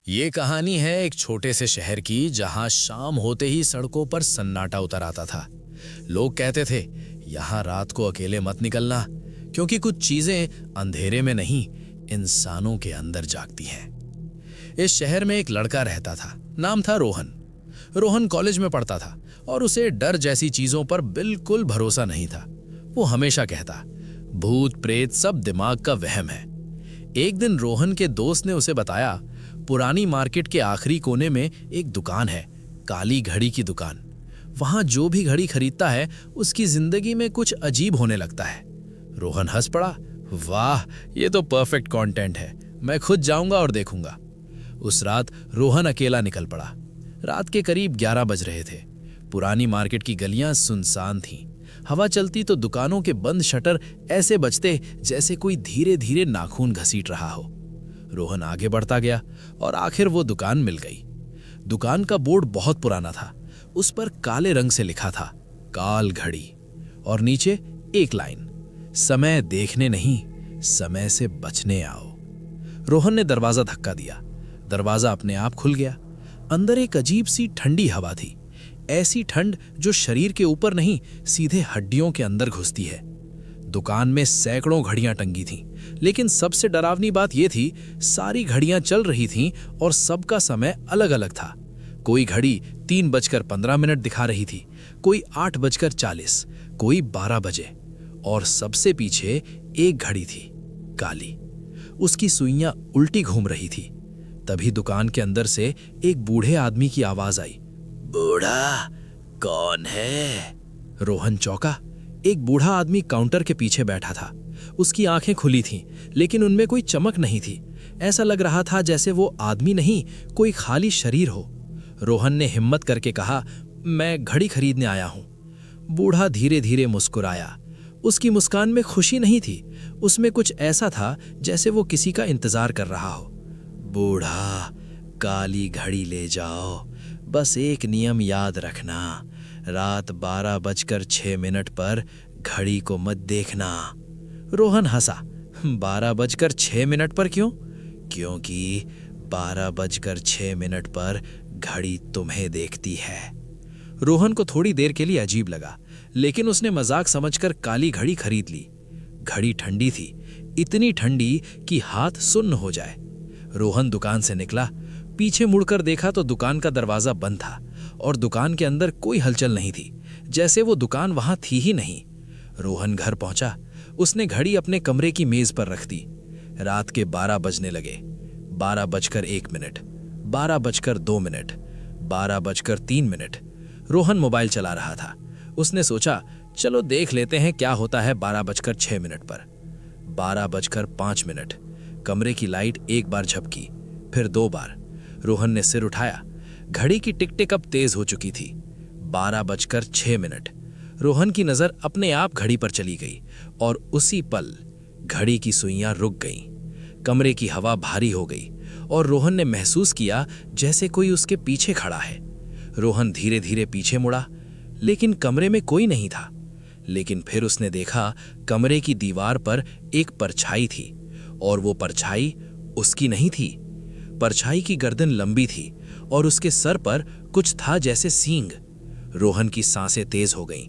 ये कहानी है एक छोटे से शहर की जहां शाम होते ही सड़कों पर सन्नाटा उतर आता था। लोग कहते थे, यहाँ रात को अकेले मत निकलना, क्योंकि कुछ चीजें अंधेरे में नहीं, इंसानों के अंदर जागती हैं। इस शहर में एक लड़का रहता था, नाम था रोहन। रोहन कॉलेज में पढ़ता था और उसे डर जैसी चीजों पर बिल्कुल भरोसा नहीं था। वो हमेशा कहता, भूत प्रेत सब दिमाग का वहम है। एक दिन रोहन के दोस्त ने उसे बताया, पुरानी मार्केट के आखिरी कोने में एक दुकान है, काली घड़ी की दुकान। वहां जो भी घड़ी खरीदता है उसकी जिंदगी में कुछ अजीब होने लगता है। रोहन हंस पड़ा, वाह, ये तो परफेक्ट कंटेंट है, मैं खुद जाऊंगा और देखूंगा। उस रात रोहन अकेला निकल पड़ा। रात के करीब 11 बज रहे थे। पुरानी मार्केट की गलियां सुनसान थीं। हवा चलती तो दुकानों के बंद शटर ऐसे बजते जैसे कोई धीरे धीरे नाखून घसीट रहा हो। रोहन आगे बढ़ता गया और आखिर वो दुकान मिल गई। दुकान का बोर्ड बहुत पुराना था। उस पर काले रंग से लिखा था, काल घड़ी, और नीचे एक लाइन, समय देखने नहीं, समय से बचने आओ। रोहन ने दरवाजा धक्का दिया। दरवाजा अपने आप खुल गया। अंदर एक अजीब सी ठंडी हवा थी, ऐसी ठंड जो शरीर के ऊपर नहीं, सीधे हड्डियों के अंदर घुसती है। दुकान में सैकड़ों घड़ियां टंगी थीं, लेकिन सबसे डरावनी बात यह थी, सारी घड़ियां चल रही थीं और सबका समय अलग अलग था। कोई घड़ी 3:15 दिखा रही थी, कोई 8:40, कोई 12 बजे, और सबसे पीछे एक घड़ी थी, काली। उसकी सुइयां उल्टी घूम रही थी। तभी दुकान के अंदर से एक बूढ़े आदमी की आवाज आई, बूढ़ा, कौन है? रोहन चौंका। एक बूढ़ा आदमी काउंटर के पीछे बैठा था। उसकी आंखें खुली थीं, लेकिन उनमें कोई चमक नहीं थी। ऐसा लग रहा था जैसे वो आदमी नहीं, कोई खाली शरीर हो। रोहन ने हिम्मत करके कहा, मैं घड़ी खरीदने आया हूं। बूढ़ा धीरे धीरे मुस्कुराया। उसकी मुस्कान में खुशी नहीं थी, उसमें कुछ ऐसा था जैसे वो किसी का इंतजार कर रहा हो। बूढ़ा, काली घड़ी ले जाओ, बस एक नियम याद रखना, रात 12:06 पर घड़ी को मत देखना। रोहन हंसा, 12:06 पर क्यों? क्योंकि 12:06 पर घड़ी तुम्हें देखती है। रोहन को थोड़ी देर के लिए अजीब लगा, लेकिन उसने मजाक समझकर काली घड़ी खरीद ली। घड़ी ठंडी थी, इतनी ठंडी कि हाथ सुन्न हो जाए। रोहन दुकान से निकला। पीछे मुड़कर देखा तो दुकान का दरवाजा बंद था और दुकान के अंदर कोई हलचल नहीं थी, जैसे वो दुकान वहां थी ही नहीं। रोहन घर पहुंचा। उसने घड़ी अपने कमरे की मेज पर रख दी। रात के 12 बजने लगे। 12:01, 12:02, 12:03। रोहन मोबाइल चला रहा था। उसने सोचा, चलो देख लेते हैं क्या होता है 12:06 पर। 12:05। कमरे की लाइट एक बार झपकी, फिर 2 बार। रोहन ने सिर उठाया। घड़ी की टिक टिक अब तेज हो चुकी थी। 12:06। रोहन की नजर अपने आप घड़ी पर चली गई और उसी पल घड़ी की सुइयां रुक गईं। कमरे की हवा भारी हो गई और रोहन ने महसूस किया जैसे कोई उसके पीछे खड़ा है। रोहन धीरे धीरे पीछे मुड़ा, लेकिन कमरे में कोई नहीं था। लेकिन फिर उसने देखा, कमरे की दीवार पर एक परछाई थी, और वो परछाई उसकी नहीं थी। परछाई की गर्दन लंबी थी और उसके सर पर कुछ था जैसे सींग। रोहन की सांसें तेज हो गईं।